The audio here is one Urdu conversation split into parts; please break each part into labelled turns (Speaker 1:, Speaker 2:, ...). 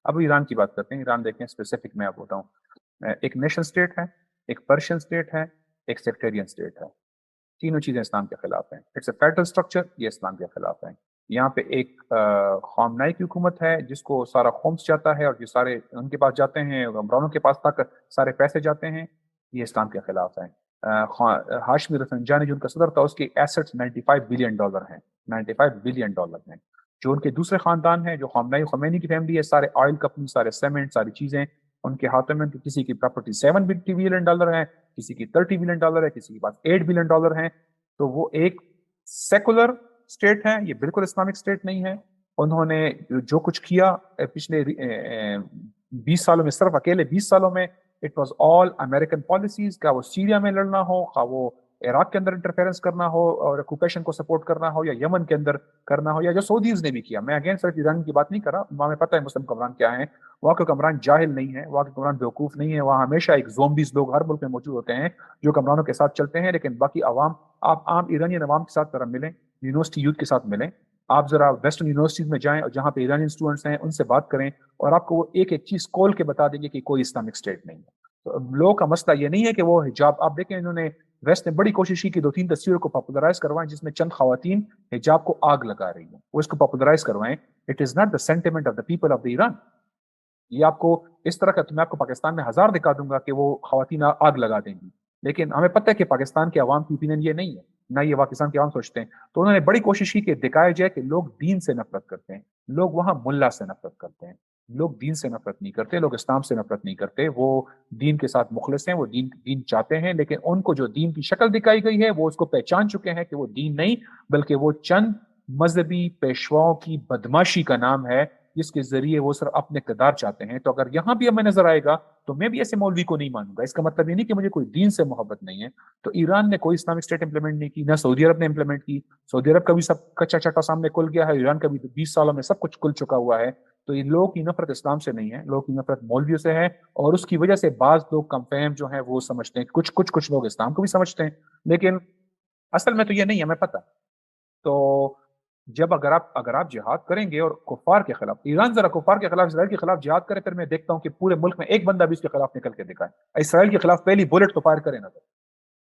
Speaker 1: اب ایران کی بات کرتے ہیں. ایران دیکھیں اسپیسیفک میں آپ بتاؤں, ایک نیشن اسٹیٹ ہے, ایک پرشین اسٹیٹ ہے, ایک سیکٹرین اسٹیٹ ہے. تینوں چیزیں اسلام کے خلاف ہیں. اٹس اے فیڈرل اسٹرکچر, یہ اسلام کے خلاف ہیں. یہاں پہ ایک خامنائی کی حکومت ہے جس کو سارا خمس جاتا ہے اور جو سارے ان کے پاس جاتے ہیں, عمرانوں کے پاس تک سارے پیسے جاتے ہیں, یہ اسلام کے خلاف ہیں. ہاشمی رفسنجانی جو ان کا صدر تھا, اس کے ایسٹس $95 بلین ہیں, $95 بلین ہیں. جو ان کے دوسرے خاندان ہیں, جو خامنائی خمینی کی فیملی ہے, سارے آئل کمپنی, سارے سیمنٹ, ساری چیزیں ان کے ہاتھوں میں. کسی کی پراپرٹی $7 بلین ہے, کسی کی $30 بلین ہے, کسی کے پاس $8 بلین ہیں. تو وہ ایک سیکولر اسٹیٹ ہے, یہ بالکل اسلامک اسٹیٹ نہیں ہے. انہوں نے جو کچھ کیا پچھلے 20 سالوں میں, صرف اکیلے 20 سالوں میں, it was all American policies. کا وہ سیریا میں لڑنا ہو, وہ عراق کے اندر انٹرفیرنس کرنا ہو اور آکوپیشن کو سپورٹ کرنا ہو, یا یمن کے اندر کرنا ہو, یا جو سعودیز نے بھی کیا. میں اگین صرف ایران کی بات نہیں کر رہا, وہاں میں پتہ ہے مسلم حکمران کیا ہیں. وہاں کے حکمران جاہل نہیں ہے, وہاں کے حکمران بیوقوف نہیں ہے. وہاں ہمیشہ ایک زومبیز لوگ ہر ملک میں موجود ہوتے ہیں جو حکمرانوں کے ساتھ چلتے ہیں. لیکن باقی عوام, آپ عام ایرانی عوام کے ساتھ ذرا ملیں, یونیورسٹی یوتھ کے ساتھ ملیں, آپ ذرا ویسٹرن یونیورسٹیز میں جائیں اور جہاں پہ ایرانی اسٹوڈنٹس ہیں ان سے بات کریں, اور آپ کو وہ ایک ایک چیز کھول کے بتا دیں گے کہ کوئی اسلامک اسٹیٹ نہیں ہے. تو لوگوں کا مسئلہ یہ نہیں ہے کہ وہ حجاب, آپ دیکھیں انہوں نے ویسٹ نے بڑی کوشش کی کہ 2-3 تصویروں کو پاپولرائز کروائیں جس میں چند خواتین حجاب کو آگ لگا رہی ہیں, وہ اس کو پاپولرائز کروائیں. It is not the sentiment of the people of the Iran. یہ آپ کو اس طرح کا, میں آپ کو پاکستان میں 1000 دکھا دوں گا کہ وہ خواتین آگ لگا دیں گی, لیکن ہمیں پتہ ہے کہ پاکستان کے عوام کی اوپینین یہ نہیں ہے, نہ یہ پاکستان کے عوام سوچتے ہیں. تو انہوں نے بڑی کوشش کی کہ دکھایا جائے کہ لوگ دین سے نفرت کرتے ہیں, لوگ وہاں ملا سے نفرت کرتے ہیں. لوگ دین سے نفرت نہیں کرتے, لوگ اسلام سے نفرت نہیں کرتے. وہ دین کے ساتھ مخلص ہیں, وہ دین چاہتے ہیں, لیکن ان کو جو دین کی شکل دکھائی گئی ہے وہ اس کو پہچان چکے ہیں کہ وہ دین نہیں, بلکہ وہ چند مذہبی پیشواؤں کی بدماشی کا نام ہے جس کے ذریعے وہ صرف اپنے اقتدار چاہتے ہیں. تو اگر یہاں بھی ہمیں نظر آئے گا تو میں بھی ایسے مولوی کو نہیں مانوں گا. اس کا مطلب یہ نہیں کہ مجھے کوئی دین سے محبت نہیں ہے. تو ایران نے کوئی اسلامک اسٹیٹ امپلیمنٹ نہیں کی, نہ سعودی عرب نے امپلیمنٹ کی. سعودی عرب کا بھی سب کچا چٹا سامنے کھل گیا ہے, ایران کا بھی 20 سالوں میں سب کچھ کھل چکا ہوا ہے. تو یہ لوگوں کی نفرت اسلام سے نہیں ہے, لوگوں کی نفرت مولویوں سے ہے, اور اس کی وجہ سے بعض لوگ کم فہم جو ہیں وہ سمجھتے ہیں, کچھ لوگ اسلام کو بھی سمجھتے ہیں, لیکن اصل میں تو یہ نہیں ہے, ہمیں پتہ. تو جب اگر آپ جہاد کریں گے اور کفار کے خلاف, ایران ذرا کفار کے خلاف, اسرائیل کے خلاف جہاد کرے, پھر میں دیکھتا ہوں کہ پورے ملک میں ایک بندہ بھی اس کے خلاف نکل کے دکھائے. اسرائیل کے خلاف پہلی بولٹ تو فائر کرے نظر.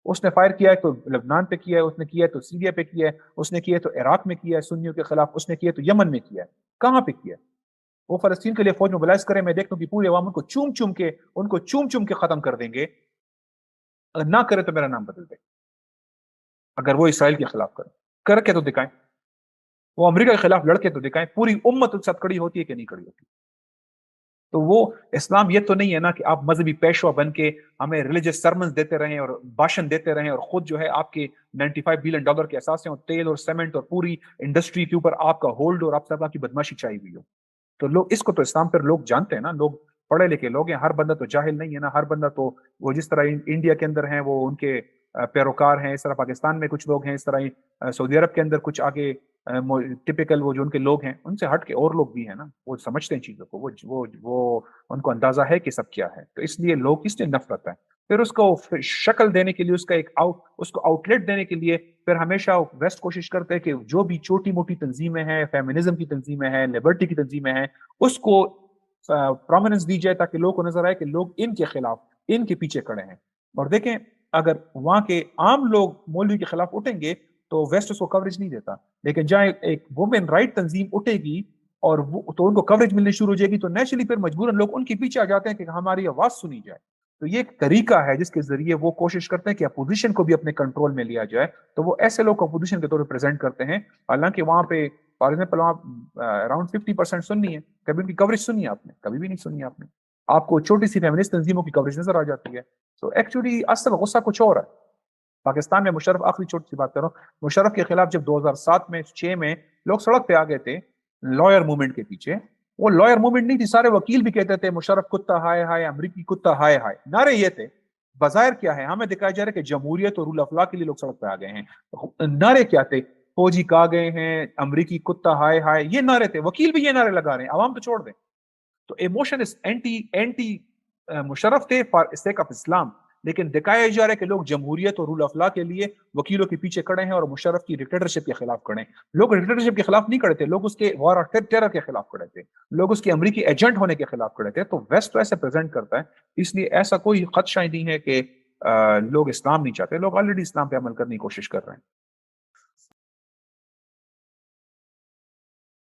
Speaker 1: اس نے فائر کیا ہے تو لبنان پہ کیا ہے, اس نے کیا ہے تو سیریا پہ کیا ہے, اس نے کیا ہے تو عراق میں کیا ہے سنیوں کے خلاف, اس نے کیا ہے تو یمن میں کیا ہے. کہاں پہ کیا ہے؟ وہ فلسطین کے لیے فوج موبلائز کرے, میں دیکھتا ہوں کہ پورے عوام ان کو چوم چوم کے ختم کر دیں گے. اگر نہ کرے تو میرا نام بدل دے. اگر وہ اسرائیل کے خلاف کر کے تو دکھائیں, وہ امریکہ کے خلاف لڑ کے تو دکھائیں. پوری امت ان کے ساتھ کڑی ہوتی ہے کہ نہیں کڑی ہوتی؟ تو وہ اسلام یہ تو نہیں ہے نا کہ آپ مذہبی پیشوا بن کے ہمیں ریلیجس سرمنز دیتے رہیں اور بھاشن دیتے رہیں, اور خود جو ہے آپ کے $95 بلین کے اثاثے اور تیل اور سیمنٹ اور پوری انڈسٹری کے اوپر آپ کا ہولڈ اور آپ سب کی بدماشی چاہی ہوئی ہو. تو لوگ اس کو تو اسلام پر لوگ جانتے ہیں نا, لوگ پڑھے لکھے لوگ ہیں, ہر بندہ تو جاہل نہیں ہے نا. ہر بندہ تو وہ جس طرح انڈیا کے اندر ہیں وہ ان کے پیروکار ہیں, اس طرح پاکستان میں کچھ لوگ ہیں, اس طرح سعودی عرب کے اندر کچھ آگے ٹپیکل وہ جو ان کے لوگ ہیں, ان سے ہٹ کے اور لوگ بھی ہیں نا, وہ سمجھتے ہیں چیزوں کو, وہ ان کو اندازہ ہے کہ سب کیا ہے. تو اس لیے لوگ اس لیے نفرت ہے. پھر اس کو شکل دینے کے لیے, اس کو آؤٹ لیٹ دینے کے لیے پھر ہمیشہ ویسٹ کوشش کرتے ہیں کہ جو بھی چھوٹی موٹی تنظیمیں ہیں, فیمنزم کی تنظیمیں ہیں, لبرٹی کی تنظیمیں ہیں, اس کو پرومیننس دی جائے تاکہ لوگ کو نظر آئے کہ لوگ ان کے خلاف, ان کے پیچھے کھڑے ہیں. اور دیکھیں اگر وہاں کے عام لوگ مولوی کے خلاف اٹھیں گے تو ویسٹ اس کو کوریج نہیں دیتا, لیکن جہاں ایک وومن رائٹ تنظیم اٹھے گی اور تو ان کو کوریج ملنی شروع ہو جائے گی, تو نیچرلی پھر مجبوراً لوگ ان کے پیچھے آ جاتے ہیں کہ ہماری آواز سنی جائے. تو یہ ایک طریقہ ہے جس کے ذریعے وہ کوشش کرتے ہیں کہ اپوزیشن کو بھی اپنے کنٹرول میں لیا جائے. تو وہ ایسے لوگ اپوزیشن کے طور پہ پریزنٹ کرتے ہیں, حالانکہ وہاں پہ فار ایگزامپل وہاں اراؤنڈ 50% سنی ہے. کبھی ان کی کوریج سنی ہے آپ نے؟ کبھی بھی نہیں سنی آپ نے. آپ کو چھوٹی سی فیمنسٹ تنظیموں کی کوریج نظر آ جاتی ہے. تو ایکچولی اصل غصہ کچھ اور ہے. پاکستان میں مشرف, آخری چھوٹی سی بات کروں, مشرف کے خلاف جب 2007 میں 6 میں لوگ سڑک پہ آ گئے تھے لائر موومنٹ کے پیچھے, وہ لائر موومنٹ نہیں تھی, سارے وکیل بھی کہتے تھے مشرف کتا ہائے ہائے, امریکی کتا ہائے ہائے, نعرے یہ تھے. بظاہر کیا ہے, ہمیں دکھایا جا رہا ہے کہ جمہوریت اور رول آف لا کے لیے لوگ سڑک پہ آ گئے ہیں. نعرے کیا تھے؟ فوجی کہا گئے ہیں, امریکی کتا ہائے ہائے, یہ نعرے تھے. وکیل بھی یہ نعرے لگا رہے ہیں, عوام تو چھوڑ دیں. تو ایموشن از اینٹی مشرف تھے فار سیک آف اسلام, لیکن دکھایا جا رہا ہے کہ لوگ جمہوریت اور رول آف لا کے لیے وکیلوں کے پیچھے کھڑے ہیں اور مشرف کی ڈکٹیٹرشپ کے خلاف کھڑے ہیں. لوگ ڈکٹیٹرشپ کے خلاف نہیں کھڑے تھے, لوگ اس کے وار اور ٹیرر کے خلاف کھڑے تھے, لوگ اس کے امریکی ایجنٹ ہونے کے خلاف کھڑے تھے. تو ویسٹ تو ایسے پریزنٹ کرتا ہے, اس لیے ایسا کوئی خدشہ نہیں ہے کہ لوگ اسلام نہیں چاہتے, لوگ آلریڈی اسلام پہ عمل کرنے کی کوشش کر رہے ہیں.